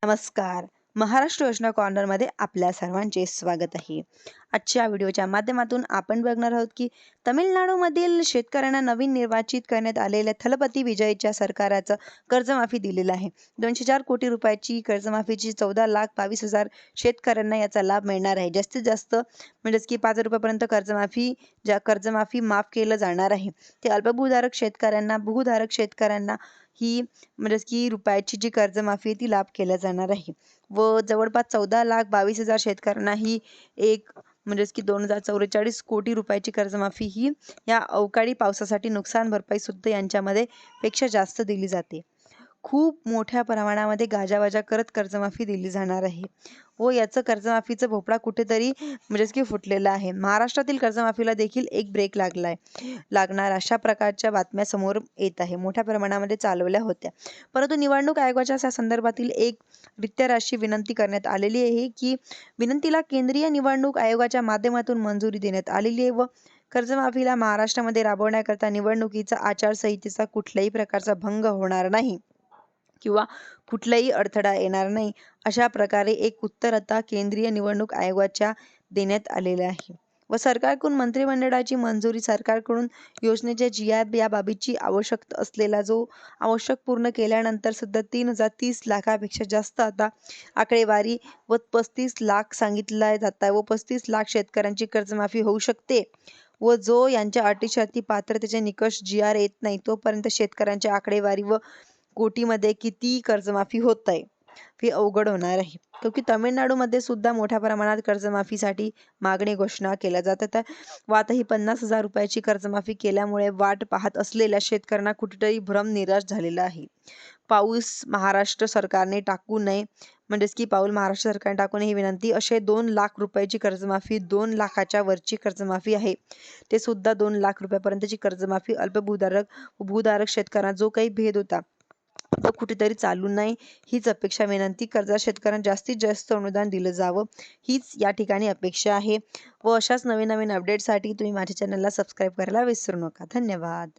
नमस्कार. महाराष्ट्र योजना कॉर्नरमध्ये आपल्या सर्वांचे स्वागत आहे. आजच्या व्हिडिओच्या माध्यमातून आपण बघणार आहोत की तमिळनाडूमधील शेतकऱ्यांना नवीन निर्वाचित करण्यात आलेल्या थलपती विजयच्या सरकाराचं कर्जमाफी दिलेलं आहे. 204 कोटी रुपयाची कर्जमाफीची 14,22,000 शेतकऱ्यांना याचा लाभ मिळणार आहे. जास्तीत जास्त म्हणजेच की 5 रुपयापर्यंत कर्जमाफी माफ केलं जाणार आहे. ते अल्पभूधारक शेतकऱ्यांना, भूधारक शेतकऱ्यांना ही म्हणजेच की रुपयाची जी कर्जमाफी आहे ती लाभ केल्या जाणार आहे व जवळपास 14,22,000 शेतकऱ्यांना ही एक म्हणजेच की 2,044 कोटी रुपयाची कर्जमाफी ही या अवकाळी पावसासाठी नुकसान भरपाई सुद्धा यांच्यामध्ये पेक्षा जास्त दिली जाते. खूप मोठ्या प्रमाणामध्ये गाजावाजा करत कर्जमाफी दिली जाणार आहे व याचं कर्जमाफीचं भोपळा कुठेतरी म्हणजेच की फुटलेला आहे. महाराष्ट्रातील कर्जमाफीला देखील एक ब्रेक लागणार अशा प्रकारच्या बातम्या समोर येत आहे. मोठ्या प्रमाणामध्ये चालवल्या होत्या, परंतु निवडणूक आयोगाच्या या संदर्भातील एक रित्याराशी विनंती करण्यात आलेली आहे की विनंतीला केंद्रीय निवडणूक आयोगाच्या माध्यमातून मंजुरी देण्यात आलेली आहे व कर्जमाफीला महाराष्ट्रामध्ये राबवण्याकरता निवडणुकीचा आचारसंहितेचा कुठल्याही प्रकारचा भंग होणार नाही किंवा कुठलाही अडथळा येणार नाही अशा प्रकारे एक उत्तर आता केंद्रीय निवडणूक आयोगाच्या देण्यात आलेले आहे व सरकारकडून मंत्रिमंडळाची मंजुरी, सरकारकडून योजनेच्या GR या बाबीची आवश्यकता असलेला जो आवश्यक पूर्ण केल्यानंतर सुद्धा 3,030 लाखापेक्षा जास्त आता आकडेवारी व 35 लाख सांगितला जात आहे व 35 लाख शेतकऱ्यांची कर्जमाफी होऊ शकते व जो यांच्या अटी पात्रतेचे निकष GR येत नाही तोपर्यंत शेतकऱ्यांच्या आकडेवारी व कोटीमध्ये किती कर्जमाफी होत आहे हे अवघड होणार आहे. क्योंकि तमिळनाडूमध्ये सुद्धा मोठ्या प्रमाणात कर्जमाफीसाठी मागणी घोषणा केल्या जातात व आता ही 50,000 रुपयाची कर्जमाफी केल्यामुळे वाट पाहत असलेल्या शेतकऱ्यांना कुठेतरी निराश झालेला आहे. पाऊल महाराष्ट्र सरकारने टाकू नये म्हणजेच की पाऊल महाराष्ट्र सरकारने टाकू नये ही विनंती. असे 2 लाख रुपयाची कर्जमाफी, 2 लाखाच्या वरची कर्जमाफी आहे ते सुद्धा 2 लाख रुपयापर्यंतची कर्जमाफी अल्पभूधारक व भूधारक शेतकऱ्यांना जो काही भेद होता तो कुठेतरी चालू नये हीच अपेक्षा, विनंती. कर्जदार शेतकऱ्यांना जास्तीत जास्त अनुदान दिलं जावं हीच या ठिकाणी अपेक्षा आहे व अशाच नवीन अपडेटसाठी तुम्ही माझ्या चॅनलला सबस्क्राईब करायला विसरू नका. धन्यवाद.